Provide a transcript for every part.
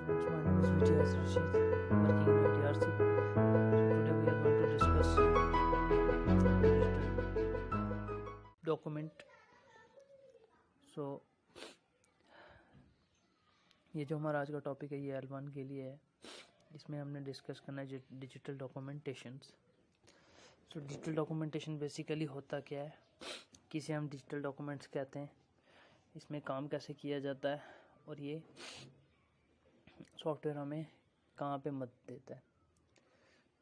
students, my name is Vijay Rashid, working in ITRC. Today we are going to discuss document. So ये जो हमारा आज का topic है ये L1 के लिए है. इसमें हमने डिस्कस करना है digital documentations. So digital documentation basically होता क्या है, किसे हम डिजिटल डॉक्यूमेंट्स कहते हैं, इसमें काम कैसे किया जाता है और ये सॉफ्टवेयर हमें कहाँ पे मदद देता है.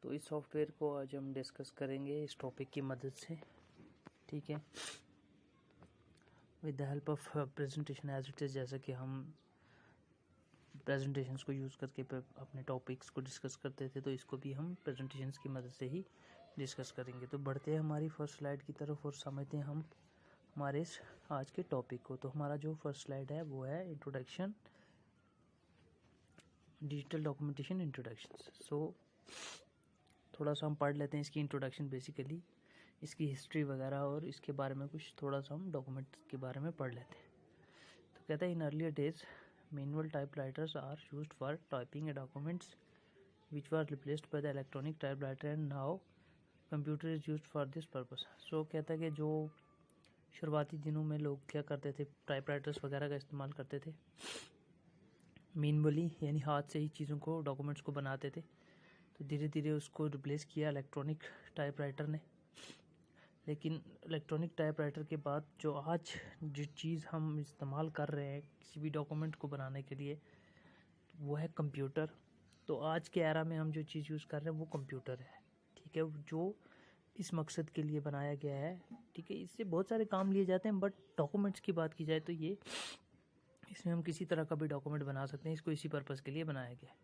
तो इस सॉफ्टवेयर को आज हम डिस्कस करेंगे इस टॉपिक की मदद से. ठीक है, with the help of presentation as it is. जैसे कि हम प्रेजेंटेशंस को यूज़ करके अपने टॉपिक्स को डिस्कस करते थे, तो इसको भी हम प्रेजेंटेशंस की मदद से ही डिस्कस करेंगे. तो बढ़ते हैं हमारी फर्स्ट स्लाइड की तरफ और समझते हैं हम हमारे इस आज के टॉपिक को. तो हमारा जो फर्स्ट स्लाइड है वो है इंट्रोडक्शन, डिजिटल डॉक्यूमेंटेशन इंट्रोडक्शन. सो थोड़ा सा हम पढ़ लेते हैं इसकी इंट्रोडक्शन, बेसिकली इसकी हिस्ट्री वगैरह, और इसके बारे में कुछ थोड़ा सा हम डॉक्यूमेंट्स के बारे में पढ़ लेते हैं. तो कहता है in earlier days manual typewriters are used for typing documents which were replaced by the electronic typewriter and now computer is used for this purpose. So कहता है कि जो शुरुआती दिनों में लोग क्या करते थे, टाइपराइटर्स वगैरह का इस्तेमाल करते थे मैनुअली, यानी हाथ से ही चीज़ों को, डॉक्यूमेंट्स को बनाते थे. तो धीरे धीरे उसको रिप्लेस किया इलेक्ट्रॉनिक टाइपराइटर ने. लेकिन इलेक्ट्रॉनिक टाइपराइटर के बाद जो आज जो चीज़ हम इस्तेमाल कर रहे हैं किसी भी डॉक्यूमेंट को बनाने के लिए, वो है कंप्यूटर. तो आज के एरा में हम जो चीज़ यूज़ कर रहे हैं वो कंप्यूटर है. ठीक है, जो इस मकसद के लिए बनाया गया है. ठीक है, इससे बहुत सारे काम लिए जाते हैं, बट डॉक्यूमेंट्स की बात की जाए तो ये इसमें हम किसी तरह का भी डॉक्यूमेंट बना सकते हैं. इसको इसी पर्पज़ के लिए बनाया गया है.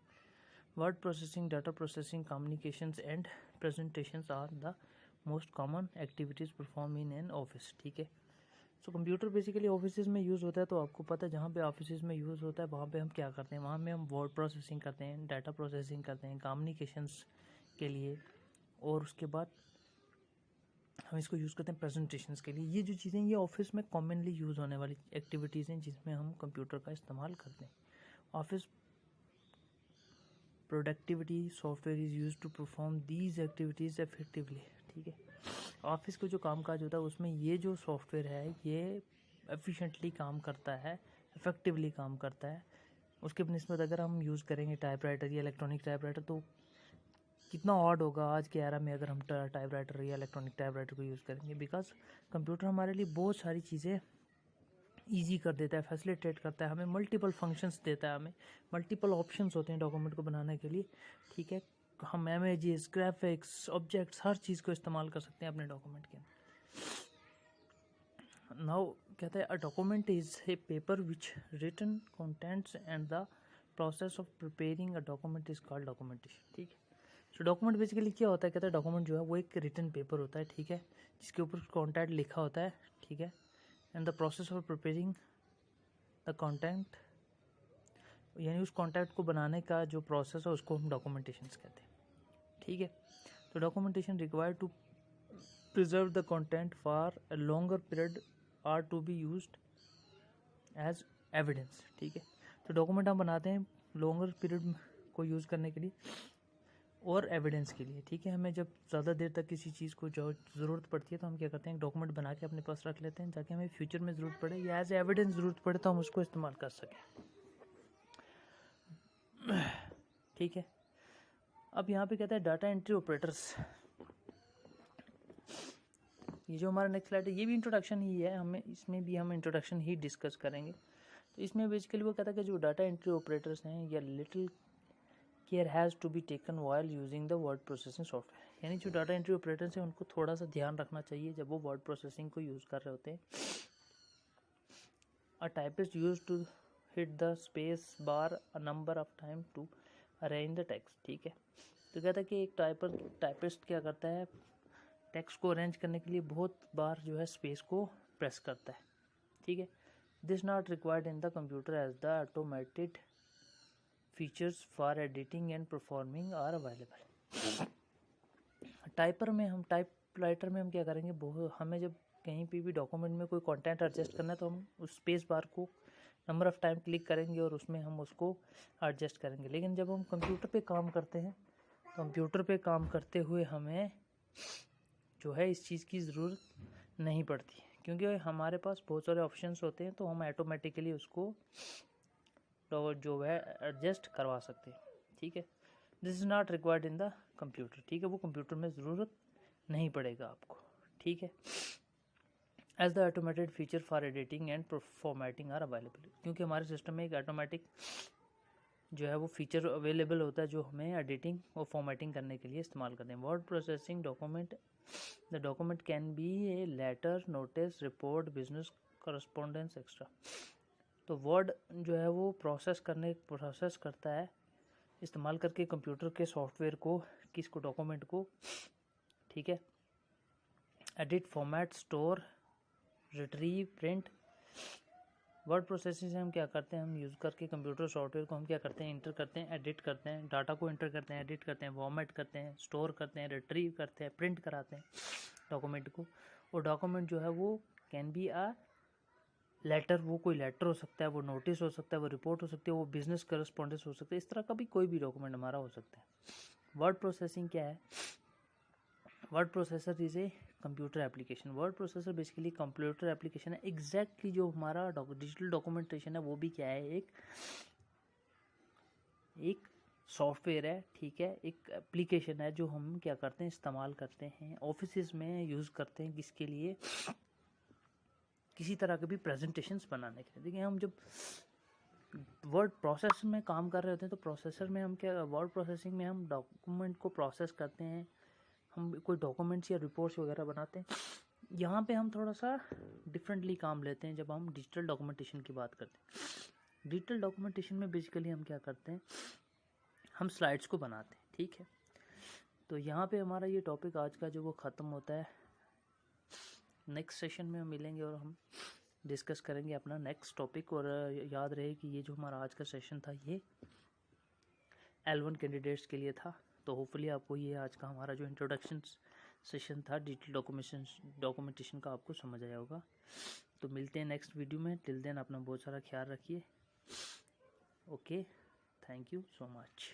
Word processing, data processing, communications and presentations are the most common activities perform in an office. ठीक है, सो कंप्यूटर बेसिकली ऑफिस में यूज़ होता है. तो आपको पता है जहाँ पे ऑफिस में यूज़ होता है वहाँ पे हम क्या करते हैं, वहाँ में हम वर्ड प्रोसेसिंग करते हैं, डाटा प्रोसेसिंग करते हैं कम्युनिकेशंस के लिए, और उसके बाद हम इसको यूज़ करते हैं प्रेजेंटेशंस के लिए. ये जो चीज़ें ये ऑफिस में कॉमनली यूज़ होने वाली एक्टिविटीज़ हैं जिसमें हम कंप्यूटर का इस्तेमाल करते हैं. Office productivity software is use to perform these activities effectively. ठीक है, ऑफिस को जो कामकाज होता है उसमें ये जो सॉफ्टवेयर है ये एफिशिएंटली काम करता है, इफेक्टिवली काम करता है. उसके निस्बत अगर हम यूज़ करेंगे टाइपराइटर या इलेक्ट्रॉनिक टाइपराइटर, तो कितना ऑड होगा आज के एरा में अगर हम टाइपराइटर या इलेक्ट्रॉनिक टाइपराइटर को यूज़ करेंगे. बिकॉज कंप्यूटर हमारे लिए बहुत सारी चीज़ें ईजी कर देता है, फैसिलिटेट करता है, हमें मल्टीपल फंक्शंस देता है, हमें मल्टीपल ऑप्शंस होते हैं डॉक्यूमेंट को बनाने के लिए. ठीक है, हम इमेजेस, ग्राफिक्स, ऑब्जेक्ट्स, हर चीज़ को इस्तेमाल कर सकते हैं अपने डॉक्यूमेंट के अंदर. नाउ कहता है a document is a paper which written contents and the process of preparing a document is called documentation. ठीक है, सो डॉक्यूमेंट बेसिकली क्या होता है, कहता है डॉक्यूमेंट जो है वो एक रिटन पेपर होता है. ठीक है, जिसके ऊपर कंटेंट लिखा होता है. ठीक है, and the process of preparing the content, यानी उस कंटेंट को बनाने का जो प्रोसेस है उसको हम डॉक्यूमेंटेशन कहते हैं. ठीक है, तो documentation required to preserve the content for a longer period are to be used as evidence. ठीक है, तो डॉक्यूमेंट हम बनाते हैं लॉन्गर पीरियड को यूज़ करने के लिए और एविडेंस के लिए. ठीक है, हमें जब ज़्यादा देर तक किसी चीज़ को जो ज़रूरत पड़ती है तो हम क्या करते हैं, डॉक्यूमेंट बना के अपने पास रख लेते हैं, ताकि हमें फ्यूचर में ज़रूरत पड़े या एज एविडेंस ज़रूरत पड़े तो हम उसको इस्तेमाल कर सकें. ठीक है, अब यहाँ पे कहता है डाटा एंट्री ऑपरेटर्स. ये जो हमारा नेक्स्ट स्लाइड है ये भी इंट्रोडक्शन ही है, हमें इसमें भी हम इंट्रोडक्शन ही डिस्कस करेंगे. तो इसमें बेसिकली वो कहता है कि जो डाटा एंट्री ऑपरेटर्स हैं या little care has to be taken while using the word processing software. यानी जो डाटा एंट्री ऑपरेटर्स हैं उनको थोड़ा सा ध्यान रखना चाहिए जब वो वर्ड प्रोसेसिंग को यूज़ कर रहे होते हैं. A typist use to hit the space bar a number of time to arrange the text. ठीक है, तो कहता है कि एक टाइपिस्ट क्या करता है, टेक्स्ट को अरेंज करने के लिए बहुत बार जो है स्पेस को प्रेस करता है. ठीक है, this not required in the computer as the automated features for editing and performing are available. Typewriter में हम क्या करेंगे, हमें जब कहीं पे भी डॉक्यूमेंट में कोई कंटेंट एडजस्ट करना है तो हम उस स्पेस बार को नंबर ऑफ़ टाइम क्लिक करेंगे और उसमें हम उसको एडजस्ट करेंगे। लेकिन जब हम कंप्यूटर पे काम करते हैं, कंप्यूटर पे काम करते हुए हमें जो है इस चीज़ की ज़रूरत नहीं पड़ती, क्योंकि हमारे पास बहुत सारे ऑप्शंस होते हैं, तो हम ऑटोमेटिकली उसको जो है एडजस्ट करवा सकते हैं। ठीक है, this is not required in the computer. ठीक है, वो कंप्यूटर में ज़रूरत नहीं पड़ेगा आपको। ठीक है, as the automated feature for editing and formatting are available, क्योंकि हमारे सिस्टम में एक ऑटोमेटिक जो है वो फीचर अवेलेबल होता है जो हमें एडिटिंग और फॉर्मेटिंग करने के लिए इस्तेमाल करते हैं। Word processing document, the document can be a letter, notice, report, business correspondence extra. तो वर्ड जो है वो प्रोसेस करता है इस्तेमाल करके कंप्यूटर के सॉफ्टवेयर को, किसको, डॉक्यूमेंट को। ठीक है, edit, format, store, retrieve, print. Word processing से हम क्या करते हैं, हम यूज़ करके कंप्यूटर सॉफ्टवेयर को हम क्या करते हैं, इंटर करते हैं, एडिट करते हैं, डाटा को इंटर करते हैं, एडिट करते हैं, फॉर्मेट करते हैं, स्टोर करते हैं, रिट्रीव करते हैं, प्रिंट कराते हैं डॉक्यूमेंट को। और डॉक्यूमेंट जो है वो कैन बी आ लेटर, वो कोई लेटर हो सकता है, वो नोटिस हो सकता है, वो रिपोर्ट हो सकती है, वो बिजनेस करस्पॉन्डेंस हो सकता है, इस तरह का भी कोई भी डॉक्यूमेंट हमारा हो सकता है। वर्ड प्रोसेसिंग क्या है? Word processor is a computer application. Word processor basically computer application है। एग्जैक्टली जो हमारा डिजिटल डॉक्यूमेंटेशन है वो भी क्या है, एक सॉफ्टवेयर है। ठीक है, एक एप्लीकेशन है जो हम क्या करते हैं, इस्तेमाल करते हैं, ऑफिस में यूज़ करते हैं, किसके लिए, किसी तरह के भी प्रेजेंटेशंस बनाने के लिए। देखिए, हम जब वर्ड प्रोसेस में काम कर रहे होते हैं तो प्रोसेसर में हम क्या, वर्ड प्रोसेसिंग में हम डॉक्यूमेंट को प्रोसेस करते हैं, हम कोई डॉक्यूमेंट्स या रिपोर्ट्स वगैरह बनाते हैं। यहाँ पे हम थोड़ा सा डिफरेंटली काम लेते हैं जब हम डिजिटल डॉक्यूमेंटेशन की बात करते हैं। डिजिटल डॉक्यूमेंटेशन में बेसिकली हम क्या करते हैं, हम स्लाइड्स को बनाते हैं। ठीक है, तो यहाँ पे हमारा ये टॉपिक आज का जो वो ख़त्म होता है। नेक्स्ट सेशन में हम मिलेंगे और हम डिस्कस करेंगे अपना नेक्स्ट टॉपिक। और याद रहे कि ये जो हमारा आज का सेशन था ये L1 कैंडिडेट्स के लिए था। तो होपफुली आपको ये आज का हमारा जो इंट्रोडक्शन सेशन था डिजिटल डॉक्यूमेंटेशन का आपको समझ आया होगा। तो मिलते हैं नेक्स्ट वीडियो में। टिल देन अपना बहुत सारा ख्याल रखिए। Okay, thank you so much.